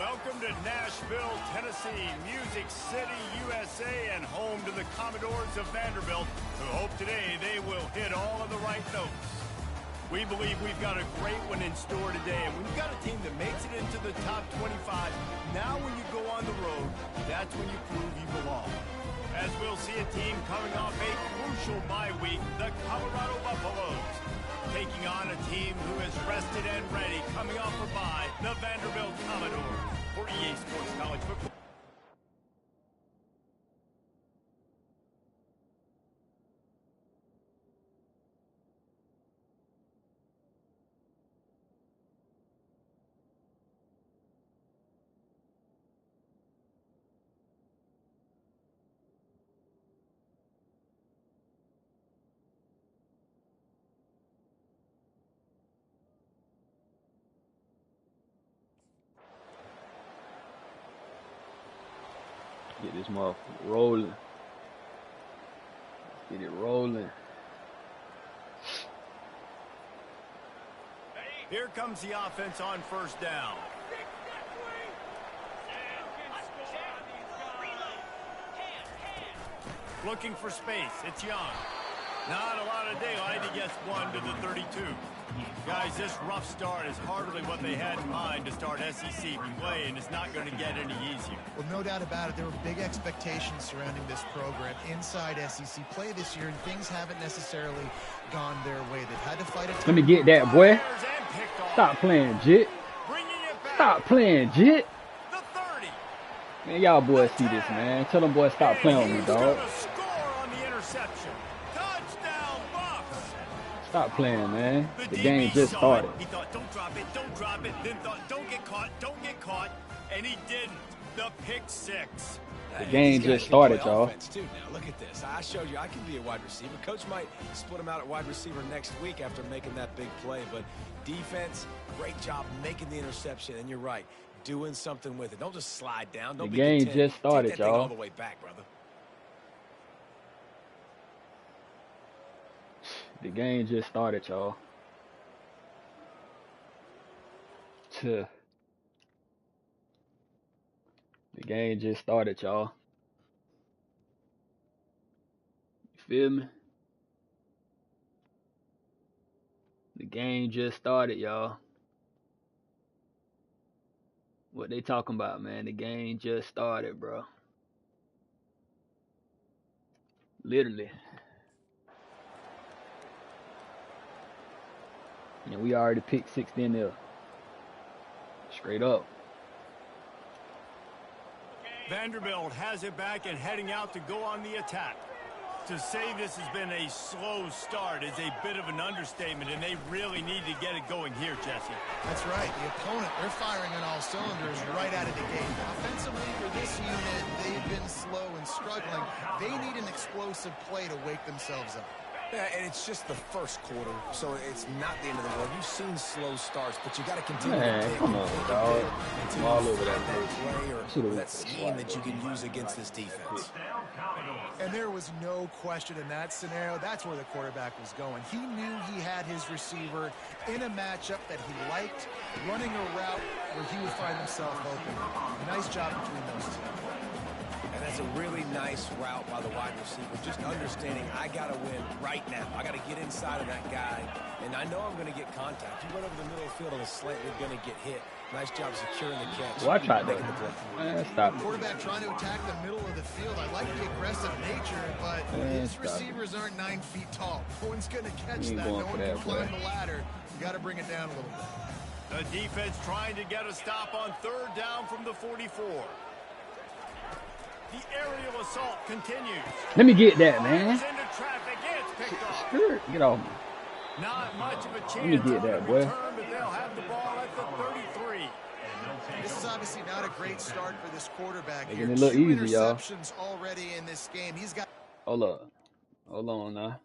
Welcome to Nashville, Tennessee, Music City, USA, and home to the Commodores of Vanderbilt, who hope today they will hit all of the right notes. We believe we've got a great one in store today, and when you've got a team that makes it into the top 25, now when you go on the road, that's when you prove you belong. As we'll see a team coming off a crucial bye week, the Colorado Buffaloes, taking on a team who is rested and ready, coming off a bye, the Vanderbilt Commodores, for EA Sports College Football. Get this motherfucker rolling. Get it rolling. Here comes the offense on first down. Looking for space. It's Young. Not a lot of daylight. He gets one to the 32. Guys, this rough start is hardly what they had in mind to start SEC play, and it's not going to get any easier. Well, no doubt about it. There were big expectations surrounding this program inside SEC play this year, and things haven't necessarily gone their way. They've had to fight it. Let me get that, boy. Stop playing, Jit. Stop playing, Jit. Man, y'all boys see this, man. Tell them boys stop playing with me, dog. Stop playing, man. The game just started. He thought, don't drop it, then thought, don't get caught, and he didn't. The pick six. The game just started, y'all. Now, look at this. I showed you I can be a wide receiver. Coach might split him out at wide receiver next week after making that big play, but defense, great job making the interception, and you're right, doing something with it. Don't just slide down. Don't the game just started, y'all. All the way back, brother. The game just started, y'all. The game just started, y'all. You feel me? The game just started, y'all. What they talking about, man? The game just started, bro. Literally. And we already picked 6 in there. Straight up. Vanderbilt has it back and heading out to go on the attack. To say this has been a slow start is a bit of an understatement, and they really need to get it going here, Jesse. That's right. The opponent, they're firing on all cylinders right out of the gate. Offensively, for this unit, they've been slow and struggling. They need an explosive play to wake themselves up. Yeah, and it's just the first quarter, so it's not the end of the world. You've seen slow starts, but you got to continue to take come on, dog. I'm all over that play or that scheme that you can use against this defense. And there was no question in that scenario. That's where the quarterback was going. He knew he had his receiver in a matchup that he liked, running a route where he would find himself open. Nice job between those two. And that's a really nice route by the wide receiver. Just understanding I got to win right now. I got to get inside of that guy, and I know I'm going to get contact. You run over the middle of the field on a slant, you're going to get hit. Nice job securing the catch. Watch out there. Stop. Quarterback trying to attack the middle of the field. I like the aggressive nature, but his receivers aren't 9 feet tall. No one's going to catch that. No one can climb the ladder. You got to bring it down a little bit. The defense trying to get a stop on third down from the 44. The aerial assault continues. Let me get that, man. Into traffic. It's picked off. Get off me. Not much of a chance. Let me get that, boy. But they'll have the ball at the 33. This is obviously not a great start for this quarterback. Making it look easy, y'all. Already in this game. He's got. Hold up. Hold on now.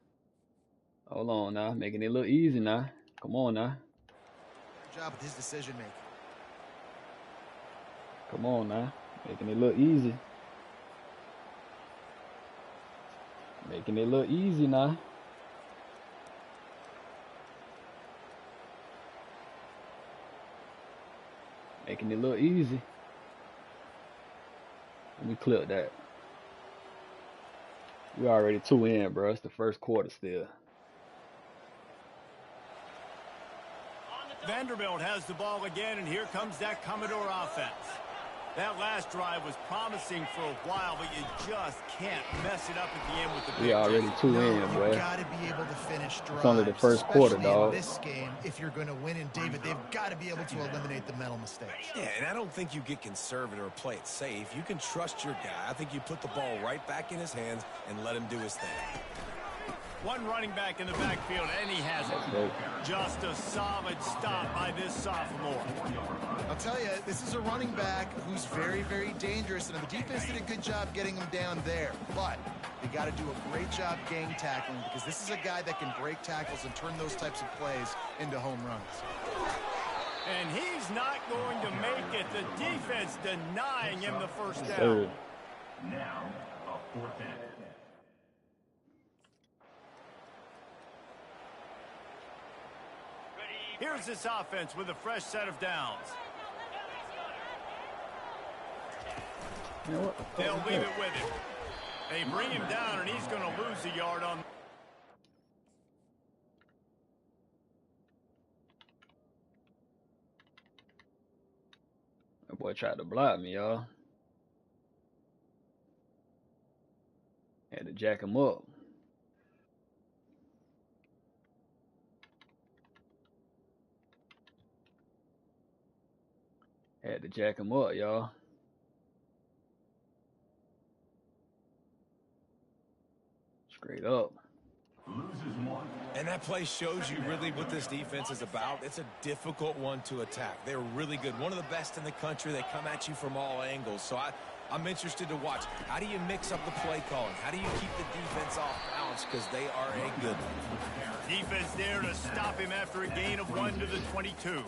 Hold on now. Making it look easy now. Come on now. Good job with his decision making. Come on now. Making it look easy. Making it look easy now. Making it look easy. We clipped that. We already 2 in, bro. It's the first quarter still. Vanderbilt has the ball again, and here comes that Commodore offense. That last drive was promising for a while, but you just can't mess it up at the end with the big. We already 2 in, boy. You got to be able to finish drives. It's only the first quarter, dog. In this game, if you're going to win, and David, they've got to be able to eliminate the mental mistakes. Yeah, and I don't think you get conservative or play it safe. You can trust your guy. I think you put the ball right back in his hands and let him do his thing. One running back in the backfield, and he has it. Just a solid stop by this sophomore. I'll tell you, this is a running back who's very, very dangerous, and the defense did a good job getting him down there. But they got to do a great job gang tackling, because this is a guy that can break tackles and turn those types of plays into home runs. And he's not going to make it. The defense denying him the first down. Now, a 4th down. Here's this offense with a fresh set of downs. They'll leave it with him. They bring him down, and he's going to lose a yard on. That boy tried to block me, y'all. Had to jack him up. Had to jack him up, y'all. Straight up. And that play shows you really what this defense is about. It's a difficult one to attack. They're really good. One of the best in the country. They come at you from all angles. So I'm interested to watch. How do you mix up the play calling? How do you keep the defense off balance? Because they are a good one. Defense there to stop him after a gain of 1 to the 22.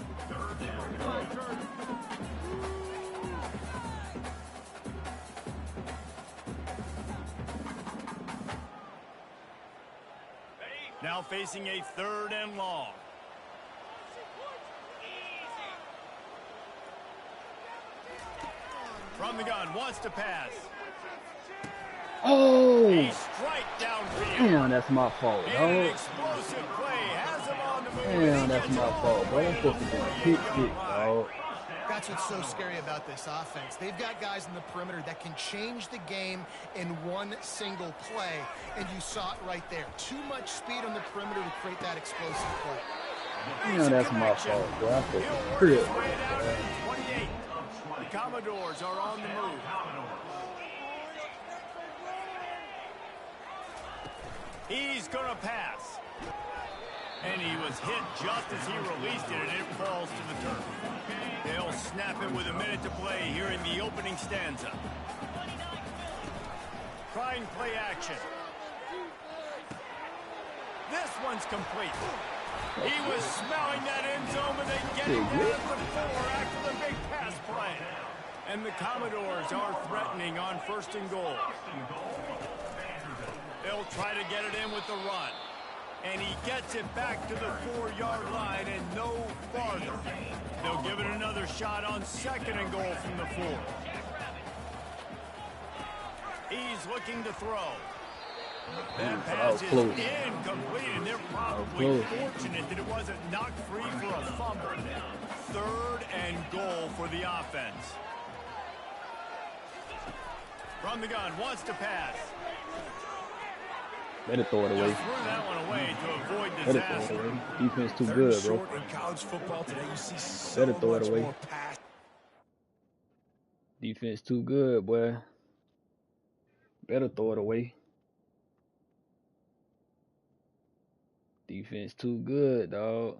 Now facing a 3rd and long. From the gun, wants to pass. Oh! A strike downfield. Damn, that's my fault, An dog. explosive play has him on the move. Damn, that's my fault, bro. I'm supposed to do a kick, dog. That's what's so scary about this offense. They've got guys in the perimeter that can change the game in one single play, and you saw it right there. Too much speed on the perimeter to create that explosive play. Damn, that's my fault, bro. I'm supposed to crib. The Commodores are on the move. He's going to pass. And he was hit just as he released it, and it falls to the turf. They'll snap it with a minute to play here in the opening stanza. Trying play action. This one's complete. He was smelling that end zone, but they get him down at the 4 after the big pass play. And the Commodores are threatening on 1st and goal. They'll try to get it in with the run. And he gets it back to the 4-yard line and no farther. They'll give it another shot on 2nd and goal from the 4. He's looking to throw. That pass is incomplete, and they're probably fortunate that it wasn't knocked free for a fumble. 3rd and goal for the offense. From the gun, wants to pass. Better throw it away. Threw that one away to avoid disaster. Better throw it away. Defense too good, bro. In college football today, you see so Better throw it away. more pass. Defense too good, boy. Better throw it away. Defense too good, dog.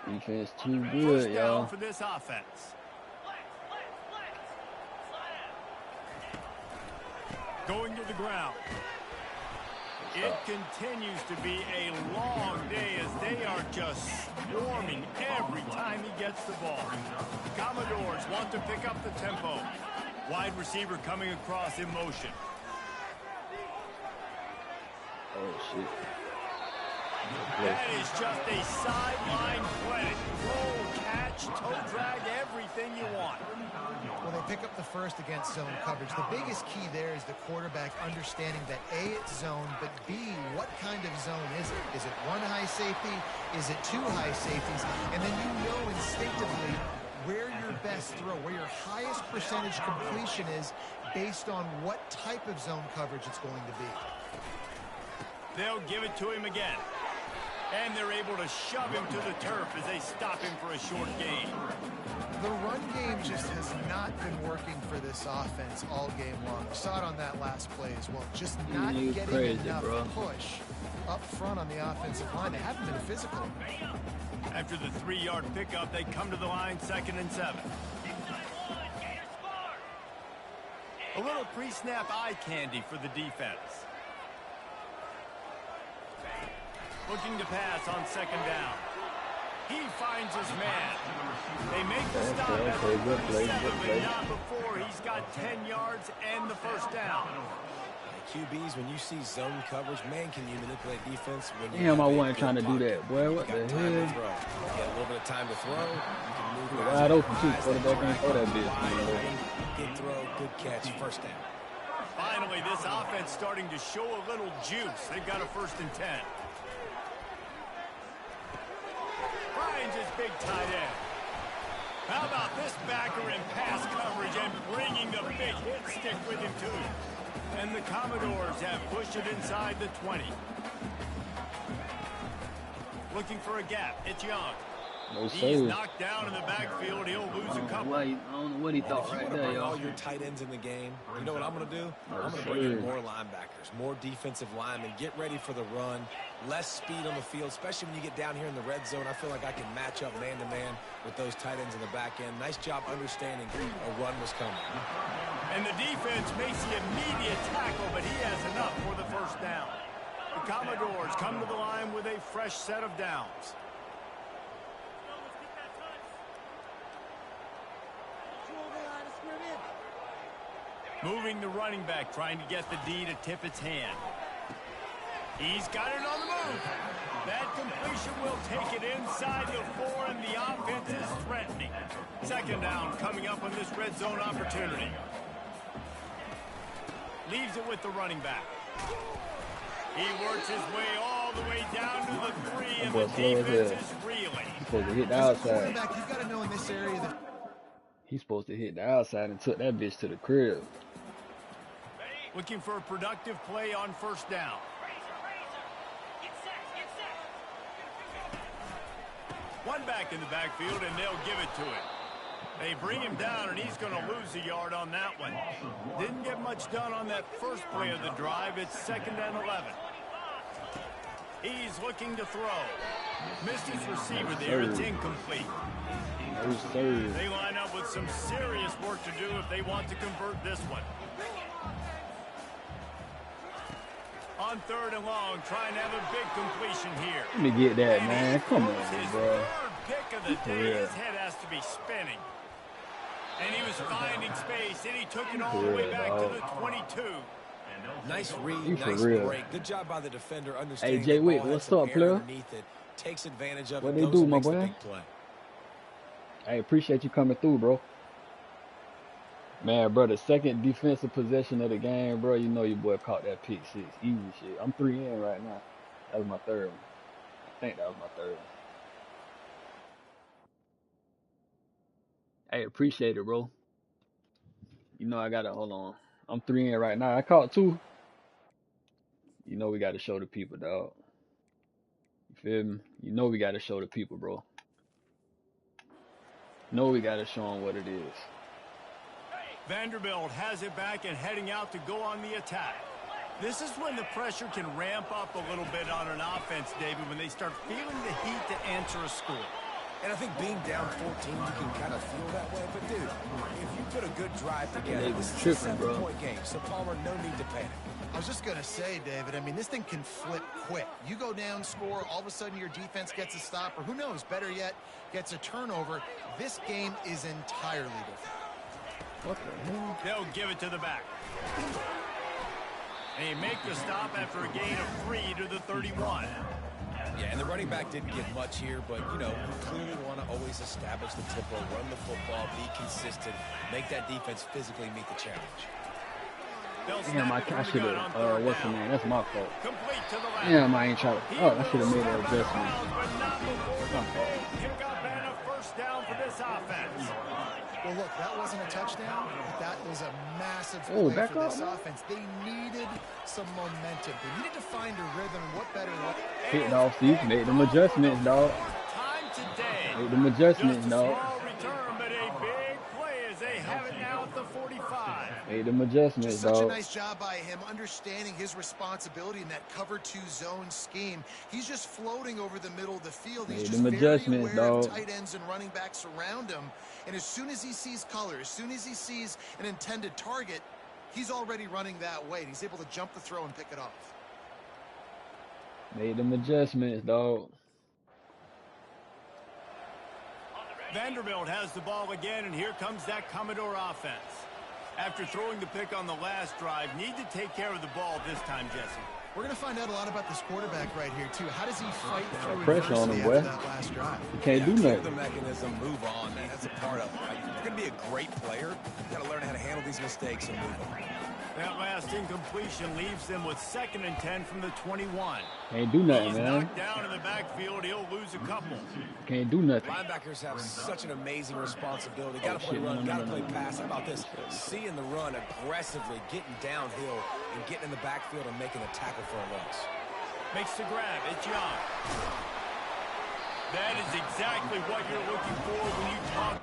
Defense too good, y'all. For this offense. Going to the ground. It continues to be a long day as they are just swarming every time he gets the ball. Commodores want to pick up the tempo. Wide receiver coming across in motion. Oh, shit. That is just a sideline play. Roll, catch, toe drag, everything you want. Well, they pick up the first against zone coverage. The biggest key there is the quarterback understanding that A, it's zone, but B, what kind of zone is it? Is it one high safety? Is it two high safeties? And then you know instinctively where your best throw, where your highest percentage completion is based on what type of zone coverage it's going to be. They'll give it to him again. And they're able to shove him to the turf as they stop him for a short gain. The run game just has not been working for this offense all game long. We saw it on that last play as well. Just not getting enough push up front on the offensive line. They haven't been physical. After the 3-yard pickup, they come to the line 2nd and 7. A little pre-snap eye candy for the defense. Looking to pass on 2nd down. He finds his man. They make the stop at the 37, but not before he's got 10 yards and the first down. QBs, when you see zone coverage, man, can you manipulate defense? Damn, I wasn't trying to do that, boy. What the hell? You got a little bit of time to throw. You can move wide open, too. Quarterback ain't throw that bitch. Good throw, good catch, first down. Finally, this offense starting to show a little juice. They've got a 1st and 10. Finds his big tight end. How about this backer in pass coverage and bringing the big hit stick with him, too? And the Commodores have pushed it inside the 20. Looking for a gap. It's Young. No He's knocked down in the backfield. He'll lose a couple. I don't know what he thought right there, y'all. All your tight ends in the game. You know what I'm going to do? I'm going to bring in more linebackers, more defensive linemen. Get ready for the run. Less speed on the field, especially when you get down here in the red zone. I feel like I can match up man-to-man with those tight ends in the back end. Nice job understanding a run was coming. And the defense makes the immediate tackle, but he has enough for the first down. The Commodores come to the line with a fresh set of downs. Moving the running back, trying to get the D to tip its hand. He's got it on the move. That completion will take it inside the 4, and the offense is threatening. 2nd down coming up on this red zone opportunity. Leaves it with the running back. He works his way all the way down to the 3, and the defense is reeling. He's supposed to hit the outside. You've got to know in this area that he's supposed to hit the outside and took that bitch to the crib. Looking for a productive play on 1st down. One back in the backfield, and they'll give it to him. They bring him down, and he's going to lose a yard on that one. Didn't get much done on that first play of the drive. It's 2nd and 11. He's looking to throw. Missed his receiver there. It's incomplete. They line up with some serious work to do if they want to convert this one. On 3rd and long, trying to have a big completion here. Let me get that, man. Come on, his bro. 3rd pick of the day. His head has to be spinning. And he was finding space, and he took it all the way back to the 22. Nice read, nice break. Good job by the defender understanding. Hey, Jay Wick, what's up, player? Takes advantage of what it. They do, my boy? I appreciate you coming through, bro. Man, bro, the 2nd defensive possession of the game, bro, you know your boy caught that pick 6. Easy shit. I'm 3 in right now. That was my 3rd one. I think that was my 3rd one. Hey, appreciate it, bro. You know I got to, hold on. I'm 3 in right now. I caught 2. You know we got to show the people, dog. You feel me? You know we got to show the people, bro. You know we got to show them what it is. Vanderbilt has it back and heading out to go on the attack. This is when the pressure can ramp up a little bit on an offense, David, when they start feeling the heat to answer a score. And I think being down 14, you can kind of feel that way. But, dude, if you put a good drive together, this is a 7-point game. So, Palmer, no need to panic. I was just going to say, David, I mean, this thing can flip quick. You go down, score, all of a sudden your defense gets a stop, or who knows, better yet, gets a turnover. This game is entirely different. What the hell? They'll give it to the back. They make the stop after a gain of 3 to the 31. Yeah, and the running back didn't get much here, but, you know, you clearly want to always establish the tempo, run the football, be consistent, make that defense physically meet the challenge. Damn, I should have, what's the name? That's my fault. Complete to the left. Damn, I ain't trying to, oh, I should have made an Step out of adjustment. bounds, but not before the My fault. big pickup and a first down for this offense. Well, look, that wasn't a touchdown, but that was a massive Oh, play back for this up. offense. They needed some momentum. They needed to find a rhythm, and what better way? Hit off, see, made them adjustments, dog. Time today. Made them adjustments, Just a dog. small return, but a big play as they have it now at the 45. Made them adjustments, Just such a dog. nice job by him understanding his responsibility in that cover 2 zone scheme. He's just floating over the middle of the field. He's Made just them very adjustments, aware of dog. tight ends and running backs around him. And as soon as he sees color, as soon as he sees an intended target, he's already running that way. And he's able to jump the throw and pick it off. Made them adjustments, dog. Vanderbilt has the ball again, and here comes that Commodore offense. After throwing the pick on the last drive, need to take care of the ball this time, Jesse. We're going to find out a lot about this quarterback right here, too. How does he fight through Pressure on him, adversity boy. after that last drive? You can't do Clear nothing. the mechanism, move on. That's a part of it. Right? If you're going to be a great player, you've got to learn how to handle these mistakes and move on. That last incompletion leaves them with 2nd and 10 from the 21. Can't do nothing, He's man. knocked down in the backfield. He'll lose a couple. Can't do nothing. Linebackers have such an amazing responsibility. Got to play run, got to play pass. How about this? Seeing the run aggressively, getting downhill, and getting in the backfield and making a tackle for a loss. Makes the grab. It's Young. That is exactly what you're looking for when you talk.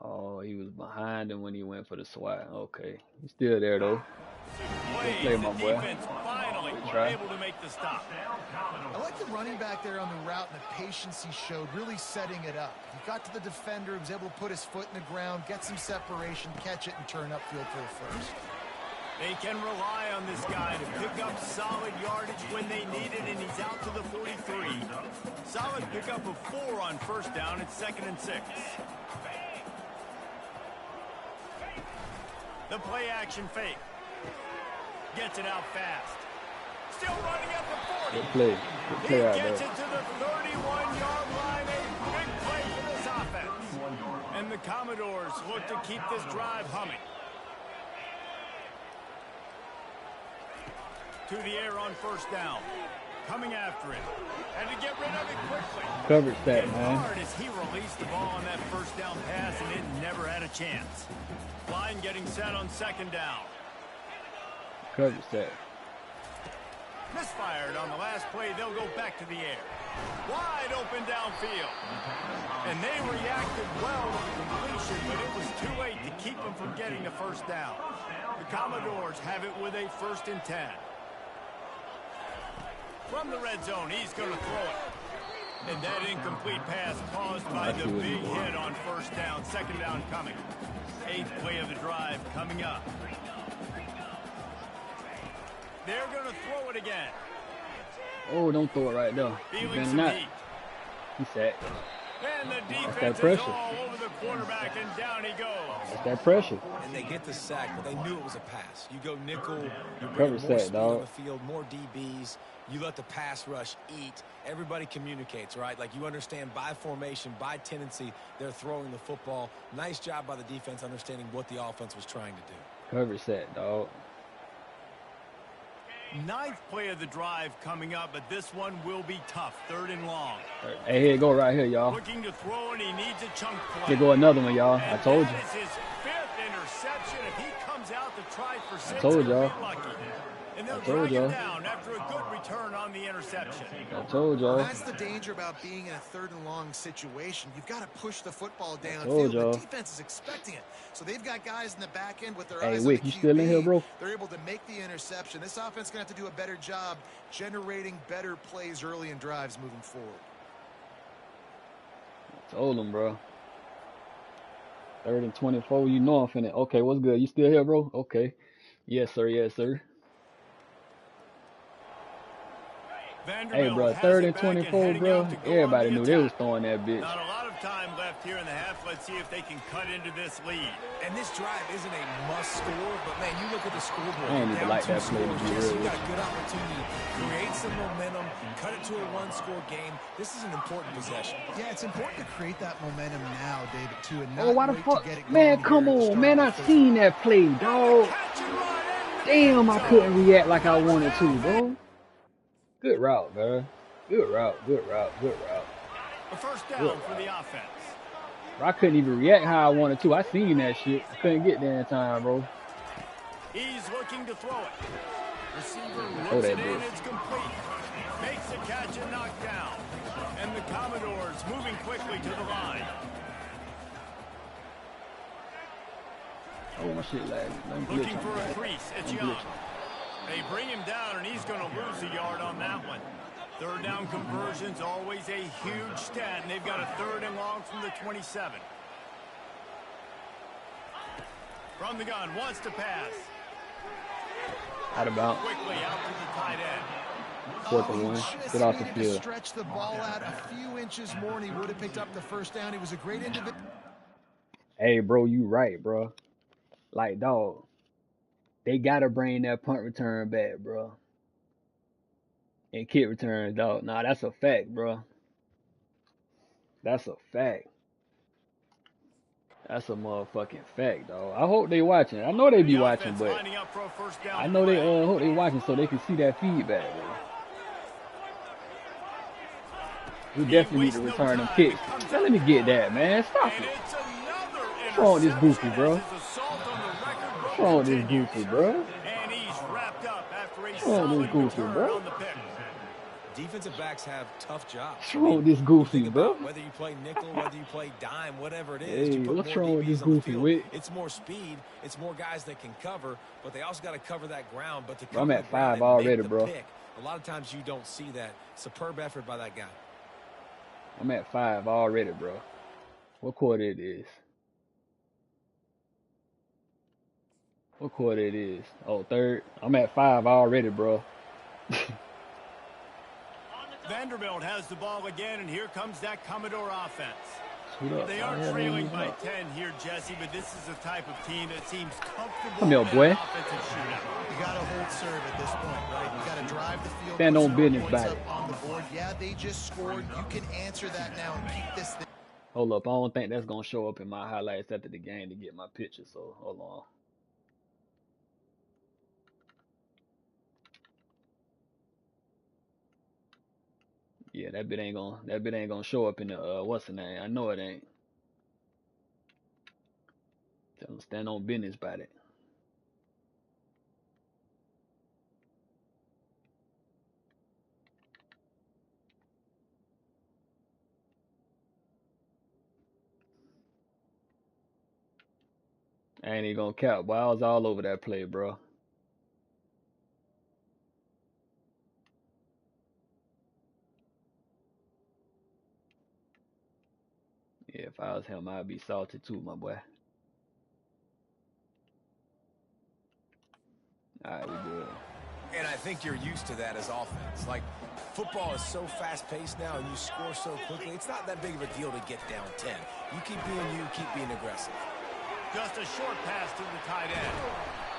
Oh, he was behind him when he went for the swat. Okay. He's still there, though. Plays, play, my the boy. defense finally Try. able to make the stop. I like the running back there on the route and the patience he showed, really setting it up. He got to the defender, he was able to put his foot in the ground, get some separation, catch it, and turn upfield for the first. They can rely on this guy to pick up solid yardage when they need it, and he's out to the 43. Solid pickup of 4 on first down. It's 2nd and 6. The play action fake. Gets it out fast. Still running at the 40. Good play. Good He play out gets there. it to the 31-yard line. A big play for this offense. And the Commodores look to keep this drive humming. To the air on first down. Coming after it. And to get rid of it quickly. Coverage that, Hit man. hard as he released the ball on that first down pass, and it never had a chance. Line getting set on 2nd down. Coverage that. Misfired on the last play. They'll go back to the air. Wide open downfield. And they reacted well to the completion, but it was too late to keep them from getting the first down. The Commodores have it with a 1st and 10. From the red zone, he's going to throw it. And that incomplete pass caused by the big hit on first down. 2nd down coming. 8th play of the drive coming up. They're going to throw it again. Oh, don't throw it right there. You Feeling better some not. heat. He said, And the that defense is pressure. all over the quarterback, and down he goes. that's that pressure. And they get the sack, but they knew it was a pass. You go nickel, you Cover bring more sack, speed dog. on the field, more DBs. You let the pass rush eat. Everybody communicates, right? Like you understand by formation, by tendency, they're throwing the football. Nice job by the defense understanding what the offense was trying to do. Coverage that, dog. 9th play of the drive coming up, but this one will be tough. 3rd and long. Hey, here you go right here, y'all. Looking to throw, and he needs a chunk play. Here go another one, y'all. I And told you. that is his 5th interception. If he comes out to try for 6, told he'll y'all. be lucky. And they'll I told drag him y'all. down after a good return on the interception. I told y'all. That's the danger about being in a 3rd and long situation. You've got to push the football told downfield. y'all. The defense is expecting it. So they've got guys in the back end with their Hey, eyes Wick, on you the still in here, QB. bro? They're able to make the interception. This offense is going to have to do a better job generating better plays early in drives moving forward. Told him, bro. 3rd and 24. You know I'm finna. Okay, what's good? You still here, bro? Okay. Yes, sir. Yes, sir. Hey, Vanderbilt bro, has 3rd it and back and 24, heading bro. out to go on Everybody the knew they was attack. throwing that bitch. Not a lot of time left here in the half. Let's see if they can cut into this lead. And this drive isn't a must score, but man, you look at the scoreboard. I ain't even Down like 2 that play, to scores. be Yes, real you with got a you. good opportunity. Create some momentum, cut it to a 1-score game. This is an important possession. Yeah, it's important to create that momentum now, David, too, and Oh, not why the wait to fuck? get it Man, going come here at the on, start man. of I the fifth. seen that play, dog. Catch and run into the Damn, end I zone. couldn't react like I wanted to, bro. Good route, bro. Good route, good route, good route. A first down Good for route. the offense. Bro, I couldn't even react how I wanted to. I seen that shit. I couldn't get there in time, bro. He's looking to throw it. Receiver Oh, rips that it in. bitch. It's complete. Makes the catch and knocked down. And the Commodores moving quickly to the line. Oh, my shit lagging. Don't glitch Looking on for me. a crease. It's Don't Young. glitch. They bring him down, and he's going to lose a yard on that one. 3rd down conversion's always a huge stat, and they've got a 3rd and long from the 27. From the gun, wants to pass. Out of bounds. Quickly out to the tight end. 4th and 1. Just Get off the needed to field. stretch the ball out a few inches more, and he would have picked up the first down. He was a great individual. Hey, bro, you right, bro. Like, dog, they gotta bring that punt return back, bro. And kick return, dog. Nah, that's a fact, bro. That's a fact. That's a motherfucking fact, dog. I hope they watching. I know they be The watching, offense but lining up for a first down I know they play. hope they watching so they can see that feedback, bro. We He definitely need wastes to no return them time. kicks. It comes Man, out let me the get 40. that, man. Stop And it. it's another What's wrong with this interception goofy, bro? as his assault on the record book What's wrong with this continues. goofy, bro? And he's wrapped up after a What's wrong with this solid goofy, return bro? on the pick. Defensive backs have tough jobs. What's wrong with this goofy, Think bro? about whether you play nickel, whether you play dime, whatever it is, Hey, you put what's more wrong with this DBs on the goofy, field. Wick? It's more speed. It's more guys that can cover, but they also got to cover that ground. But to Bro, cover I'm the at ground 5 and make already, the bro. pick, a lot of times you don't see that. Superb effort by that guy. I'm at 5 already, bro. What quarter it is? What quarter it is? Oh, 3rd. I'm at 5 already, bro. Vanderbilt has the ball again, and here comes that Commodore offense. Shoot up. They Oh, are yeah, they trailing ain't by up. 10 here, Jesse, but this is the type of team that seems comfortable Come here, in boy. an offensive shootout. You got to hold serve at this point, right? You got to drive the field. Stand put on some business points about up it. on the board. Yeah, they just scored. You can answer that now and keep this thing. Hold up. I don't think that's going to show up in my highlights after the game to get my picture, so hold on. Yeah, that bit ain't gonna show up in the what's the name? I know it ain't. Tell them stand on business about it. I ain't even gonna count, boy. I was all over that play, bro. Yeah, if I was him, I'd be salty too, my boy. Alright, we good. And I think you're used to that as offense. Like, football is so fast-paced now and you score so quickly, it's not that big of a deal to get down 10. You keep being you, keep being aggressive. Just a short pass to the tight end.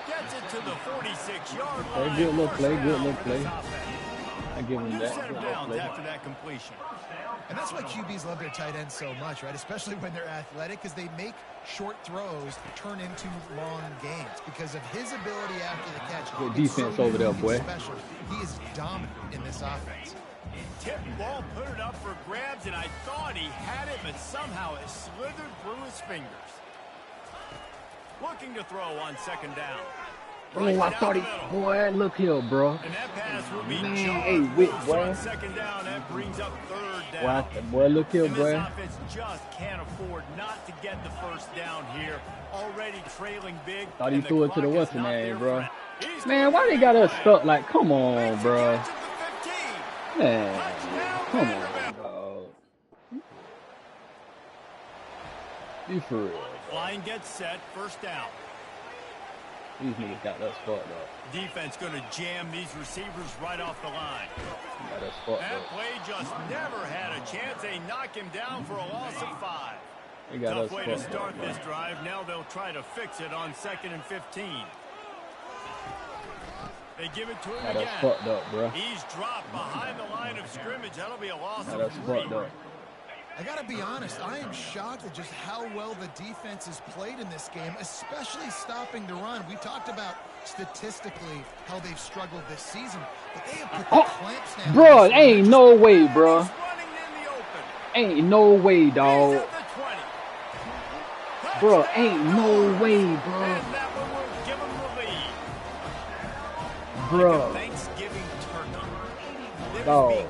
Gets it to the 46-yard Okay, line. good little First play, down good little for this play. offense. I give him New that. set of Good little downs play. after that completion. And that's why QBs love their tight ends so much, right? Especially when they're athletic, because they make short throws turn into long games because of his ability after the catch. Good It's defense so over there, unique and boy. Special. He is dominant in this offense. Tip ball, put it up for grabs, and I thought he had it, but somehow it slithered through his fingers. Looking to throw on 2nd down. Oh, I thought he, boy, look here, bro. And that pass will be Man, jarred hey, Wick, loose boy. on 2nd down. That brings up 3rd down. Boy, look here, And this boy. offense just can't afford not to get the first down here. Already trailing big. Thought he and the threw it to the clock is what's the not name, their bro. friend. He's Man, why going they to got the us play. stuck? Like, come on, Makes a bro. catch at the 15. Man, Touchdown, come on, Vanderbilt. dog. Be for real. Line gets set. First down. These niggas got us fucked up. Defense going to jam these receivers right off the line. Got us fucked That up. play just never had a chance. They knock him down for a loss of 5. They got Tough us way to fucked start up, this drive. Now they'll try to fix it on 2nd and 15. They give it to him got again. us fucked up, bro. He's dropped behind the line of scrimmage. That'll be a loss Got of us 3. fucked up. I got to be honest, I am shocked at just how well the defense has played in this game, especially stopping the run. We talked about statistically how they've struggled this season, but they have put the clamps down. Bro, ain't no way, bro. He's running in the open. Ain't no way, He's dog. at the 20. Bro, Touchdown. ain't no way, bro. And that one will give him the lead. Bro, Thanksgiving turkey. dog.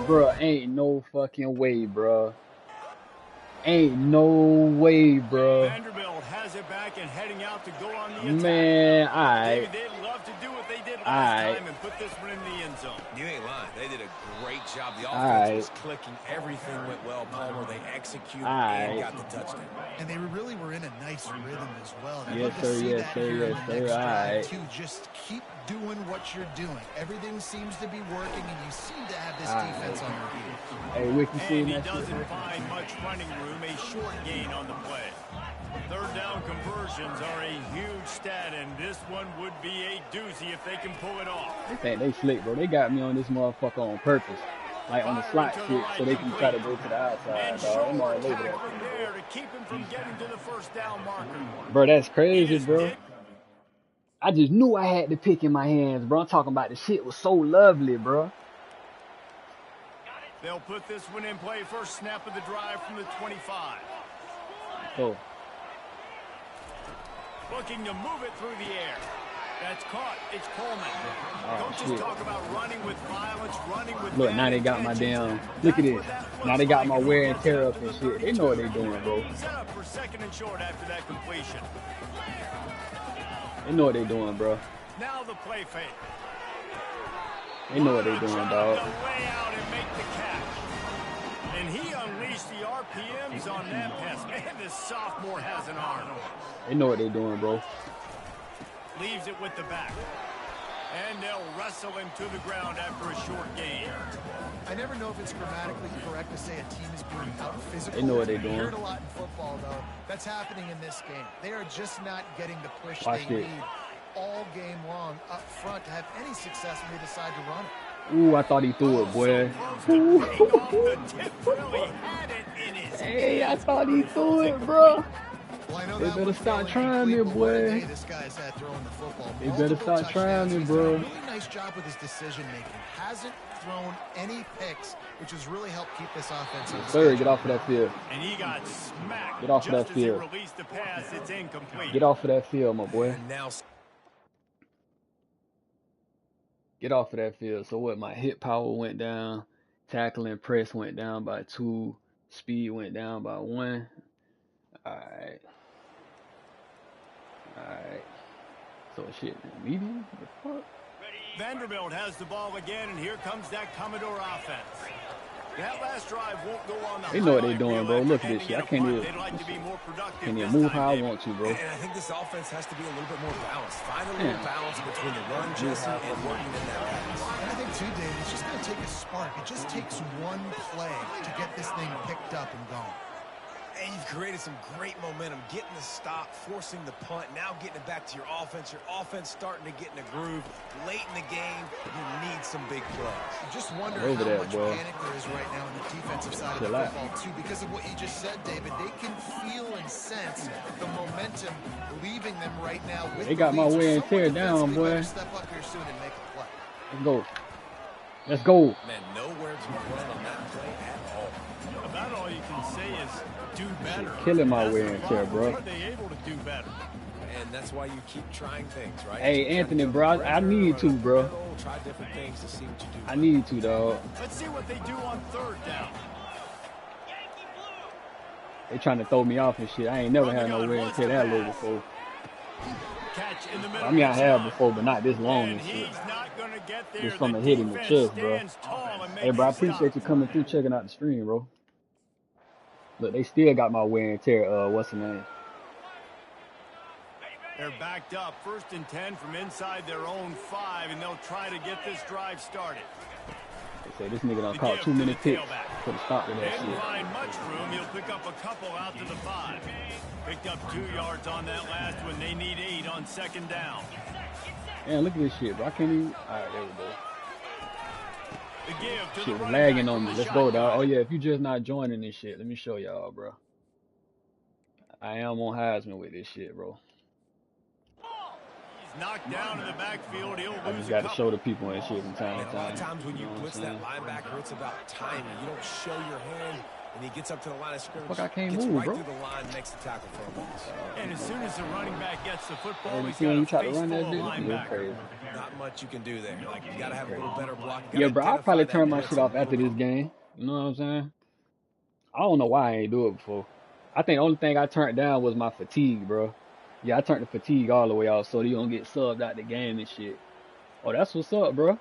Bro, ain't no fucking way, bro. Ain't no way, bro. Vanderbilt has it back and heading out to go on the attack. Man, alright. They'd love to do what they did last Alright. time and put this one in the end zone. You ain't lying. They did a great job. The offense Alright. was clicking. Everything went well, Palmer. They executed Alright. and got the touchdown. And they really were in a nice rhythm as well. I'd Yes, love to sir, see yes, that sir, here in yes, the sir. next drive, Alright. too. Just keep doing what you're doing. Everything seems to be working, and you seem to have this Alright. defense on your heels. Hey, Wiki, seen And he that shit? doesn't find much running room, a short gain on the play. 3rd down conversions are a huge stat, and this one would be a doozy if they can pull it off. They think they slick, bro. They got me on this motherfucker on purpose. Like on the slot shit, so they can try to go to the outside, And dog. I'm all shoulder over tackling that. there to keep him from getting to the 1st down marker. Bro, that's He crazy, just bro. did- I just knew I had the pick in my hands, bro. I'm talking about the shit was so lovely, bro. They'll put this one in play. First snap of the drive from the 25. So, Looking to move it through the air. That's caught. It's Coleman. Coaches shit. talk about running with violence, running with look, bad now they got my intentions. damn. Look at That's this. what that Now looks they got like my if wear he and gets tear it. up and shit. They know what they doing, bro. Set up for 2nd and short after that completion. They know what they doing, bro. Now the play fake. They know what they What a doing, job dog. to lay out and make the catch. And he unleashed the RPMs on that pass. Man, this sophomore has an arm. They know what they doing, bro. Leaves it with the back. And they'll wrestle him to the ground after a short gain. I never know if it's grammatically correct to say a team is being out physical. They know what they You doing. hear it a lot in football, though. That's happening in this game. They are just not getting the push Watch they this. need all game long up front to have any success when they decide to run it. Ooh, I thought he threw it, boy. Close to picking off the tip. Really had it in his Hey, I thought he threw it, bro. Well, I know They that better one stop fell trying me, incomplete, but what a boy. day this guy's had throwing the football. They better Multiple stop trying touchdowns. me, He's bro. done a really nice job with his decision making. Hasn't thrown any picks, which has really helped keep this offense on the Third, schedule. get off of that field. And he got smacked. Get off of just that as he field. released the pass. It's incomplete. Get off of that field, my boy. And now Get off of that field. So what? My hit power went down. Tackling press went down by 2. Speed went down by 1. Alright. Alright. So shit, medium? The fuck? Vanderbilt has the ball again, and here comes that Commodore offense. That last drive won't go on the They know what they highlight doing, reel bro. after Look at this ending shit. I in a can't punt. even- They'd like to be more productive Can you this move time, how I David. want to, bro? And I think this offense has to be a little bit more balanced. Find a little Yeah. balance between the run, Jesse, and working in that pass. And I think, too, Dave, it's just going to take a spark. It just takes one play to get this thing picked up and going. And you've created some great momentum, getting the stop, forcing the punt, now getting it back to your offense. Your offense starting to get in a groove. Late in the game, you need some big plays. You just wonder Over how there, much boy. panic there is right now on the defensive side of Chill the out. football, too, because of what you just said, David. They can feel and sense the momentum leaving them right now. With They the got my lead. So wear and someone tear down, defensively boy. better step up here soon and make a play. Let's go. Let's go. Man, nowhere to run on that play at all. About all you can say is do better. Killing my That's wear the and tear, problem. bro. Are they able to do better? And that's why you keep trying things, right? Hey, Keep trying Anthony, to go bro, I perimeter, need run to, up the bro. middle, Try different things to see what you do. I need to, dog. Let's see what they do on 3rd down. They trying to throw me off and shit. I ain't never had no wear and tear that low before. Catch in the middle. I mean, I gets have up. before, but not this long And and shit. he's not going to get there. Just from The a hit in the defense chest, bro. stands tall and Hey, makes bro, I the stop. appreciate you coming through, checking out the stream, bro. Look, they still got my wear and tear. What's the name? They're backed up, 1st and 10 from inside their own 5, and they'll try to get this drive started. They say this nigga done caught too many picks. Put a stop to that Didn't shit. find much room. He'll pick up a couple out to the 5. Picked up 2 yards on that last one. They need 8 on 2nd down. Man, look at this shit, bro. I can't even. All right, there we go. The give to Shit the was running lagging back on from me. the Let's go, dog. shotgun. Oh yeah, if you just not joining this shit, let me show y'all, bro. I am on Heisman with this shit, bro. He's knocked down in the backfield. He'll I lose just a got to couple. show the people and shit from time And to a lot of time. times when you know what I'm blitz saying? that linebacker, it's about timing. You don't show your hand, and he gets up to the line of scrimmage, Fuck, I can't gets move, right bro. through the line, makes the tackle for a loss. And as soon as the running back gets the football, Hey, you he's see got when a you try to face run full that of bitch? You're linebackers. crazy. Not much you can do there. Like, you got to have a little better block. Yeah, bro, I'll probably turn my shit off after this game. You know what I'm saying? I don't know why I ain't do it before. I think the only thing I turned down was my fatigue, bro. Yeah, I turned the fatigue all the way off so you don't get subbed out the game and shit. Oh, that's what's up, bro.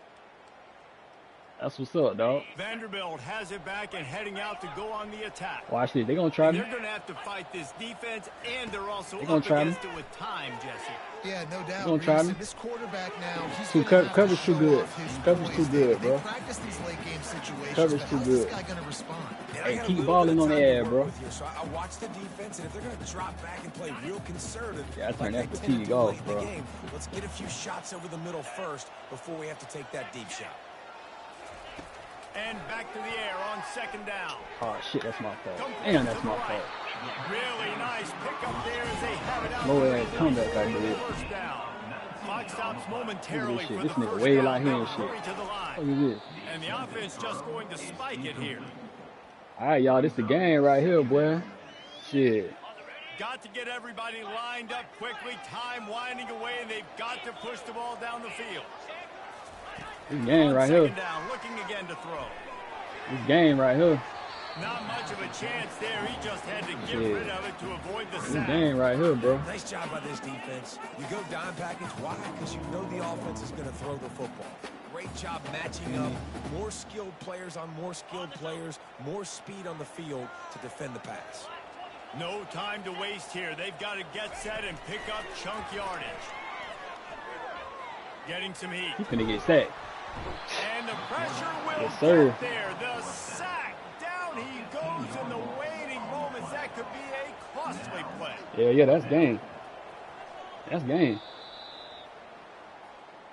That's what's up, dog. Vanderbilt has it back and heading out to go on the attack. Watch this. They gonna try And me. they're going to have to fight this defense, and they're also They gonna up try me. against it with time, Jesse. Yeah, no doubt. gonna try Reese, me. and this quarterback now, he's Too gonna have to coverage too show good. off his Coverage poise. too good, They bro. practice these late game situations, Coverage but too how's good. this guy going to respond? And Hey, I got a keep little balling bit of on the time to air, work bro. with here, so I watch the defense, and if they're going to drop back and play real conservative, Yeah, I turned like that they tend to fatigue do off, late in the bro. game, let's get a few shots over the middle first before we have to take that deep shot. And back to the air on 2nd down. Oh shit, that's my fault. Complete Damn, to that's the my right. fault. Really nice pickup there as they have it out. Low to ass the comeback I for the did. 1st down. Clock stops momentarily shit. for This the nigga 1st way down. out here They'll and shit. hurry to the line. What is this? And the offense just going to spike it here. All right, y'all, this the game right here, boy. Shit. Got to get everybody lined up quickly. Time winding away, and they've got to push the ball down the field. This game On right 2nd here. down, looking again to throw. This game right here. Not much of a chance there. He just had to get Shit. rid of it to avoid the This sack. game right here, bro. Nice job by this defense. You go dime package. Why? Because you know the offense is going to throw the football. Great job matching up. More skilled players on more skilled players. More speed on the field to defend the pass. No time to waste here. They've got to get set and pick up chunk yardage. Getting some heat. He finna get sacked. And the pressure will Yes, sir. get there. The sack. Down he goes in the waiting moments. That could be a costly play. Yeah, that's game. That's game.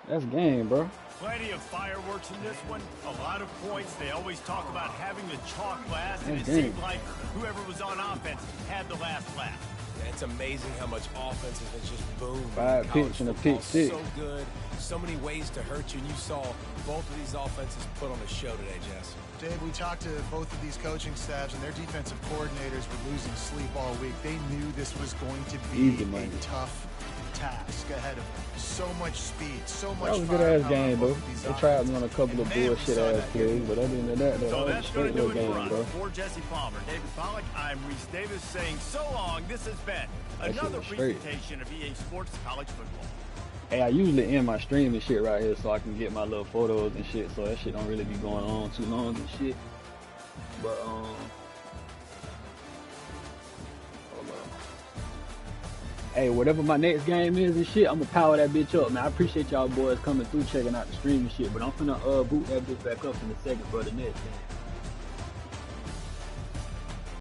That's game, bro. Plenty of fireworks in this one. A lot of points. They always talk about having the chalk last, and it That's game. seemed like whoever was on offense had the last laugh. Yeah, it's amazing how much offense has just boomed. 5 College picks and a football. pick six. So good. So many ways to hurt you. And you saw both of these offenses put on a show today, Jess. Dave, we talked to both of these coaching staffs, and their defensive coordinators were losing sleep all week. They knew this was going to be Easy money. a tough task ahead of them. So much speed, so much That was a good firepower ass game, on though. both of these They tried me on a offenses. couple of And man, we bullshit saw ass that here. plays, but other than that, that So was a that's straight going to do little it for game, us. bro. For Jesse Palmer, David Pollack, I'm Reese Davis saying so long. This has been That shit another was straight. presentation of EA Sports College Football. Hey, I usually end my stream and shit right here so I can get my little photos and shit, so that shit don't really be going on too long and shit. But hold on. Hey, whatever my next game is and shit, I'm gonna power that bitch up, man. I appreciate y'all boys coming through, checking out the stream and shit, but I'm finna boot that bitch back up in a second for the next game.